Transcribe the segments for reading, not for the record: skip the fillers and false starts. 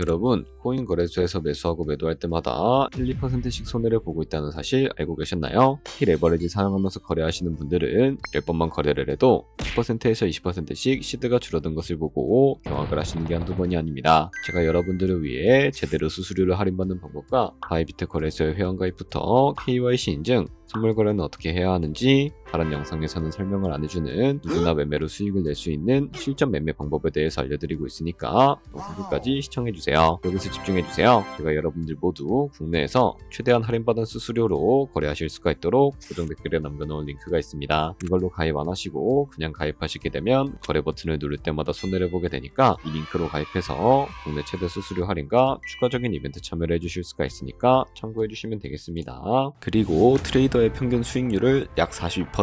여러분, 코인 거래소에서 매수하고 매도할 때마다 1, 2%씩 손해를 보고 있다는 사실 알고 계셨나요? 키 레버리지 사용하면서 거래하시는 분들은 10번만 거래를 해도 10%에서 20%씩 시드가 줄어든 것을 보고 경악을 하시는 게 한두 번이 아닙니다. 제가 여러분들을 위해 제대로 수수료를 할인받는 방법과 바이비트 거래소의 회원가입부터 KYC 인증, 선물 거래는 어떻게 해야 하는지 다른 영상에서는 설명을 안 해주는 누구나 매매로 수익을 낼 수 있는 실전 매매 방법에 대해서 알려드리고 있으니까 끝까지 시청해주세요. 여기서 집중해주세요. 제가 여러분들 모두 국내에서 최대한 할인받은 수수료로 거래하실 수가 있도록 고정 댓글에 남겨놓은 링크가 있습니다. 이걸로 가입 안 하시고 그냥 가입하시게 되면 거래 버튼을 누를 때마다 손해를 보게 되니까 이 링크로 가입해서 국내 최대 수수료 할인과 추가적인 이벤트 참여를 해주실 수가 있으니까 참고해주시면 되겠습니다. 그리고 트레이더의 평균 수익률을 약 42%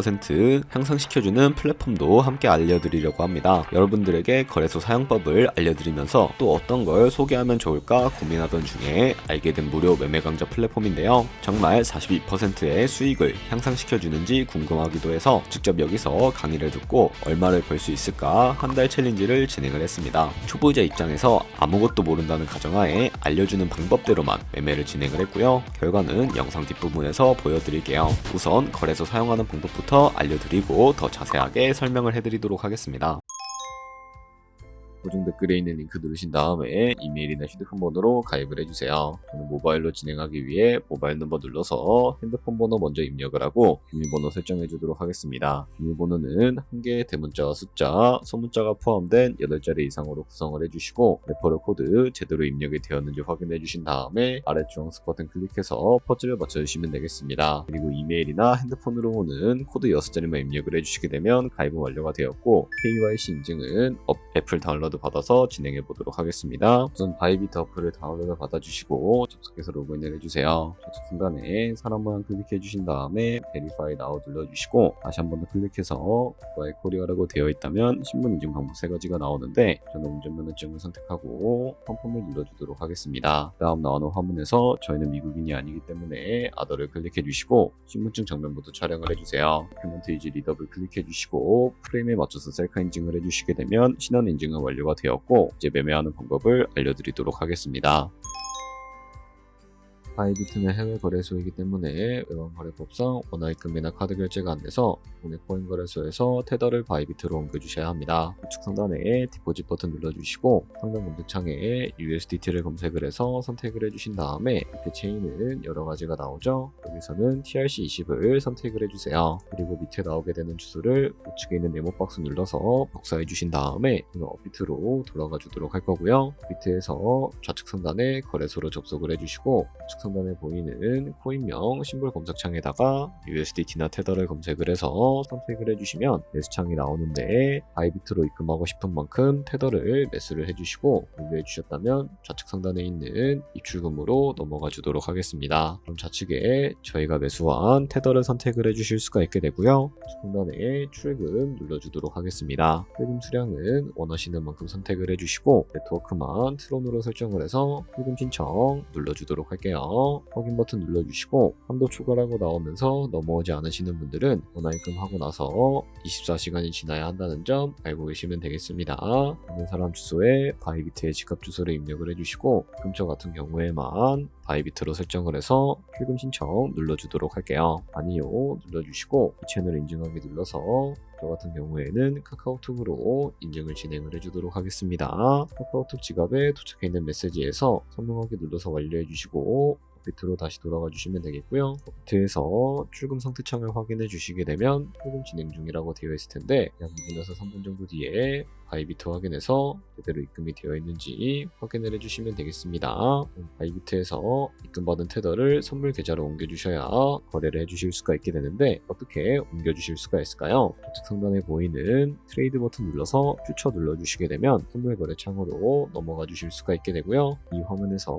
향상시켜주는 플랫폼도 함께 알려드리려고 합니다. 여러분들에게 거래소 사용법을 알려드리면서 또 어떤 걸 소개하면 좋을까 고민하던 중에 알게 된 무료 매매 강좌 플랫폼인데요. 정말 42%의 수익을 향상시켜주는지 궁금하기도 해서 직접 여기서 강의를 듣고 얼마를 벌 수 있을까 한 달 챌린지를 진행을 했습니다. 초보자 입장에서 아무것도 모른다는 가정하에 알려주는 방법대로만 매매를 진행을 했고요. 결과는 영상 뒷부분에서 보여드릴게요. 우선 거래소 사용하는 방법부터 알려드리고 더 자세하게 설명을 해드리도록 하겠습니다. 고정 댓글에 있는 링크 누르신 다음에 이메일이나 휴대폰 번호로 가입을 해주세요. 저는 모바일로 진행하기 위해 모바일 넘버 눌러서 핸드폰 번호 먼저 입력을 하고 비밀번호 설정해 주도록 하겠습니다. 비밀번호는 한 개의 대문자와 숫자, 소문자가 포함된 8자리 이상으로 구성을 해주시고 레퍼럴 코드 제대로 입력이 되었는지 확인해 주신 다음에 아래 주황색 버튼 클릭해서 퍼즐을 맞춰주시면 되겠습니다. 그리고 이메일이나 핸드폰으로 오는 코드 6자리만 입력을 해주시게 되면 가입은 완료가 되었고 KYC 인증은 애플 다운로드 받아서 진행해 보도록 하겠습니다. 우선 바이비트 어플을 다운로드 받아주시고 접속해서 로그인을 해주세요. 접속 순간에 사람 모양 클릭해 주신 다음에 Verify Now 눌러주시고 다시 한 번 더 클릭해서 국가의 코리아라고 되어 있다면 신분 인증 방법 3가지가 나오는데 저는 운전면허증을 선택하고 펌펌을 눌러주도록 하겠습니다. 다음 나오는 화면에서 저희는 미국인이 아니기 때문에 아더를 클릭해 주시고 신분증 정면부터 촬영을 해주세요. 도큐멘트 이지 리더블 클릭해 주시고 프레임에 맞춰서 셀카 인증을 해주시게 되면 신원 인증은 완료가 되었고 이제 매매하는 방법을 알려드리도록 하겠습니다. 바이비트는 해외 거래소이기 때문에 외환거래법상 원화입금이나 카드 결제가 안 돼서 국내 코인 거래소에서 테더를 바이비트로 옮겨주셔야 합니다. 우측 상단에 디포짓 버튼 눌러주시고 상단 검색창에 USDT를 검색을 해서 선택을 해주신 다음에 밑에 체인은 여러 가지가 나오죠. 여기서는 TRC20을 선택을 해주세요. 그리고 밑에 나오게 되는 주소를 우측에 있는 네모 박스 눌러서 복사해 주신 다음에 업비트로 돌아가 주도록 할 거고요. 비트에서 좌측 상단에 거래소로 접속을 해주시고 우측 상단에 보이는 코인명 심볼 검색창에다가 USDT나 테더를 검색을 해서 선택을 해주시면 매수창이 나오는데 바이비트로 입금하고 싶은 만큼 테더를 매수를 해주시고 완료해 주셨다면 좌측 상단에 있는 입출금으로 넘어가 주도록 하겠습니다. 그럼 좌측에 저희가 매수한 테더를 선택을 해주실 수가 있게 되고요. 우측 상단에 출금 눌러주도록 하겠습니다. 출금 수량은 원하시는 만큼 선택을 해주시고 네트워크만 트론으로 설정을 해서 출금 신청 눌러주도록 할게요. 확인 버튼 눌러주시고 한도 초과라고 나오면서 넘어오지 않으시는 분들은 원화입금하고 나서 24시간이 지나야 한다는 점 알고 계시면 되겠습니다. 있는 사람 주소에 바이비트의 지갑 주소를 입력을 해주시고 입금처 같은 경우에만 바이비트로 설정을 해서 출금 신청 눌러주도록 할게요. 아니요 눌러주시고 이 채널 인증하기 눌러서 저 같은 경우에는 카카오톡으로 인증을 진행을 해주도록 하겠습니다. 카카오톡 지갑에 도착해 있는 메시지에서 선명하게 눌러서 완료해 주시고 업비트로 다시 돌아가 주시면 되겠고요. 업비트에서 출금 상태창을 확인해 주시게 되면 출금 진행 중이라고 되어 있을 텐데 약 2분에서 3분 정도 뒤에 바이비트 확인해서 제대로 입금이 되어 있는지 확인을 해주시면 되겠습니다. 바이비트에서 입금받은 테더를 선물 계좌로 옮겨주셔야 거래를 해주실 수가 있게 되는데 어떻게 옮겨주실 수가 있을까요? 좌측 상단에 보이는 트레이드 버튼 눌러서 퓨처 눌러주시게 되면 선물 거래 창으로 넘어가 주실 수가 있게 되고요. 이 화면에서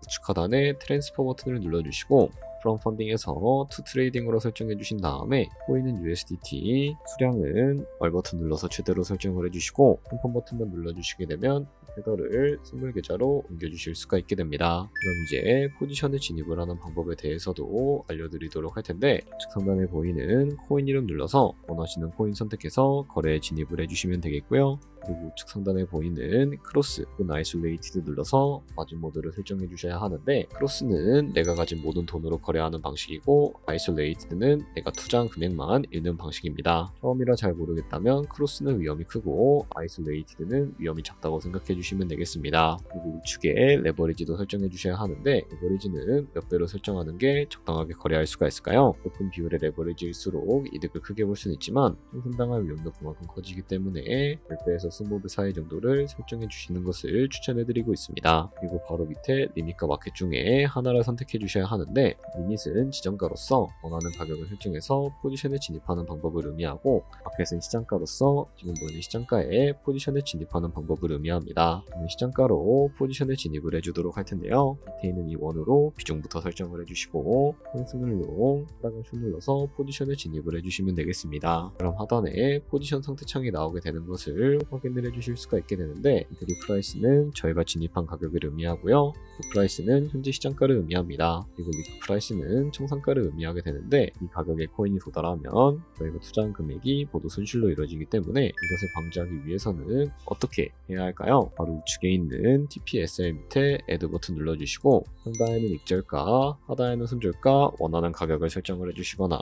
우측 하단에 트랜스퍼 버튼을 눌러주시고 from 펀딩에서 to 트레이딩으로 설정해 주신 다음에 보이는 USDT 수량은 월 버튼 눌러서 최대로 설정을 해주시고 펌펌 버튼만 눌러주시게 되면 테더를 선물 계좌로 옮겨주실 수가 있게 됩니다. 그럼 이제 포지션에 진입을 하는 방법에 대해서도 알려드리도록 할 텐데 우측 상단에 보이는 코인 이름 눌러서 원하시는 코인 선택해서 거래에 진입을 해주시면 되겠고요. 그리고 우측 상단에 보이는 크로스 또는 아이솔레이티드 눌러서 마진 모드를 설정해 주셔야 하는데, 크로스는 내가 가진 모든 돈으로 거래하는 방식이고 아이솔레이티드는 내가 투자한 금액만 읽는 방식입니다. 처음이라 잘 모르겠다면 크로스는 위험이 크고 아이솔레이티드는 위험이 작다고 생각해 주시면 되겠습니다. 그리고 우측에 레버리지도 설정해 주셔야 하는데, 레버리지는 몇 배로 설정하는 게 적당하게 거래할 수가 있을까요? 높은 비율의 레버리지일수록 이득을 크게 볼 수는 있지만 상승당할 위험도 그만큼 커지기 때문에 10배에서 20배 사이 정도를 설정해 주시는 것을 추천해 드리고 있습니다. 그리고 바로 밑에 리밋과 마켓 중에 하나를 선택해 주셔야 하는데, 리밋은 지정가로서 원하는 가격을 설정해서 포지션에 진입하는 방법을 의미하고, 마켓은 시장가로서 지금 보이는 시장가에 포지션에 진입하는 방법을 의미합니다. 시장가로 포지션에 진입을 해주도록 할 텐데요. 밑에 있는 이 원으로 비중부터 설정을 해주시고 상승을 누르고 하락을 눌러서 포지션에 진입을 해주시면 되겠습니다. 그럼 하단에 포지션 상태창이 나오게 되는 것을 확인을 해주실 수가 있게 되는데, 엔트리 프라이스는 저희가 진입한 가격을 의미하고요. 프라이스는 현재 시장가를 의미합니다. 그리고 리크 프라이스는 청산가를 의미하게 되는데, 이 가격에 코인이 도달하면 저희가 투자한 금액이 모두 손실로 이루어지기 때문에 이것을 방지하기 위해서는 어떻게 해야 할까요? 바로 우측에 있는 TPSL 밑에 Add 버튼 눌러주시고 상단에는 익절가, 하단에는 손절가 원하는 가격을 설정을 해주시거나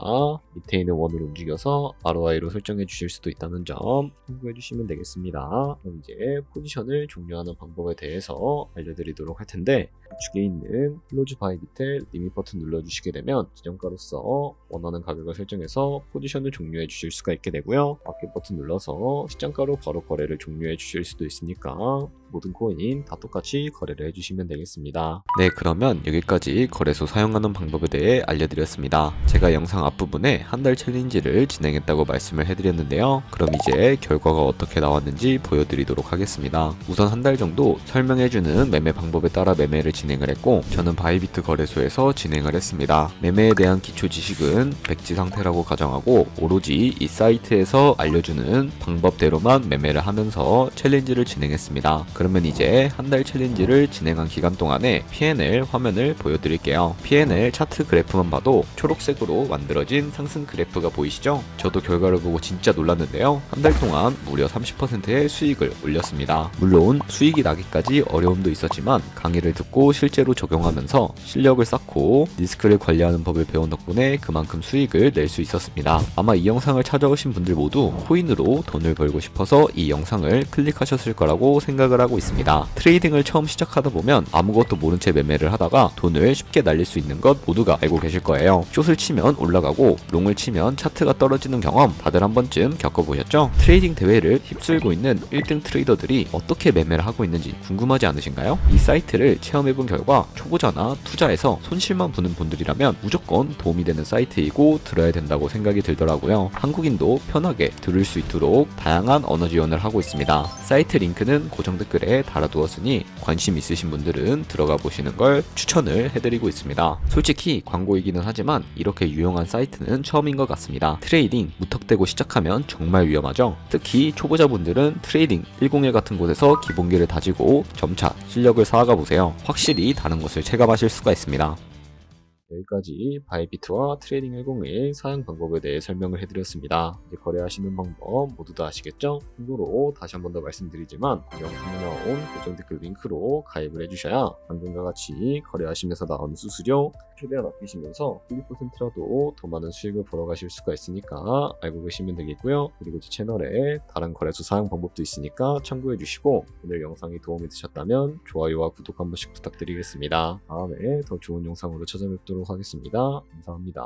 밑에 있는 원을 움직여서 ROI로 설정해 주실 수도 있다는 점 참고해 주시면 되겠습니다. 그럼 이제 포지션을 종료하는 방법에 대해서 알려드리도록 할 텐데, 우측에 있는 클로즈 바이 밑에 리밋 버튼 눌러주시게 되면 지정가로서 원하는 가격을 설정해서 포지션을 종료해 주실 수가 있게 되고요. 마켓 버튼 눌러서 시장가로 바로 거래를 종료해 주실 수도 있으니까 모든 코인 다 똑같이 거래를 해주시면 되겠습니다. 네, 그러면 여기까지 거래소 사용하는 방법에 대해 알려드렸습니다. 제가 영상 앞부분에 한 달 챌린지를 진행했다고 말씀을 해드렸는데요. 그럼 이제 결과가 어떻게 나왔는지 보여드리도록 하겠습니다. 우선 한 달 정도 설명해주는 매매 방법에 따라 매매를 진행을 했고, 저는 바이비트 거래소에서 진행을 했습니다. 매매에 대한 기초 지식은 백지 상태라고 가정하고 오로지 이 사이트에서 알려주는 방법대로만 매매를 하면서 챌린지를 진행했습니다. 그러면 이제 한 달 챌린지를 진행한 기간 동안에 P&L 화면을 보여드릴게요. P&L 차트 그래프만 봐도 초록색으로 만들어진 상승 그래프가 보이시죠? 저도 결과를 보고 진짜 놀랐는데요. 한 달 동안 무려 30%의 수익을 올렸습니다. 물론 수익이 나기까지 어려움도 있었지만 강의를 듣고 실제로 적용하면서 실력을 쌓고 리스크를 관리하는 법을 배운 덕분에 그만큼 수익을 낼 수 있었습니다. 아마 이 영상을 찾아오신 분들 모두 코인으로 돈을 벌고 싶어서 이 영상을 클릭하셨을 거라고 생각을 하고 있습니다. 트레이딩을 처음 시작하다 보면 아무것도 모른 채 매매를 하다가 돈을 쉽게 날릴 수 있는 것 모두가 알고 계실 거예요. 숏을 치면 올라가고 롱을 치면 차트가 떨어지는 경험 다들 한 번쯤 겪어보셨죠? 트레이딩 대회를 휩쓸고 있는 1등 트레이더들이 어떻게 매매를 하고 있는지 궁금하지 않으신가요? 이 사이트를 체험해본 결과 초보자나 투자에서 손실만 보는 분들이라면 무조건 도움이 되는 사이트이고 들어야 된다고 생각이 들더라고요. 한국인도 편하게 들을 수 있도록 다양한 언어 지원을 하고 있습니다. 사이트 링크는 고정 댓글에 달아두었으니 관심 있으신 분들은 들어가 보시는 걸 추천을 해드리고 있습니다. 솔직히 광고이기는 하지만 이렇게 유용한 사이트는 처음인 것 같습니다. 트레이딩 무턱대고 시작하면 정말 위험하죠. 특히 초보자분들은 트레이딩 101 같은 곳에서 기본기를 다지고 점차 실력을 쌓아가 보세요. 확실히 다른 것을 체감하실 수가 있습니다. 여기까지 바이비트와 트레이딩 101 사용 방법에 대해 설명을 해드렸습니다. 이제 거래하시는 방법 모두 다 아시겠죠? 참고로 다시 한 번 더 말씀드리지만 영상에 나온 고정 댓글 링크로 가입을 해주셔야 방금과 같이 거래하시면서 나온 수수료 최대한 아끼시면서 1%라도 더 많은 수익을 벌어가실 수가 있으니까 알고 계시면 되겠고요. 그리고 제 채널에 다른 거래소 사용 방법도 있으니까 참고해주시고, 오늘 영상이 도움이 되셨다면 좋아요와 구독 한 번씩 부탁드리겠습니다. 다음에 더 좋은 영상으로 찾아뵙도록 하겠습니다. 감사합니다.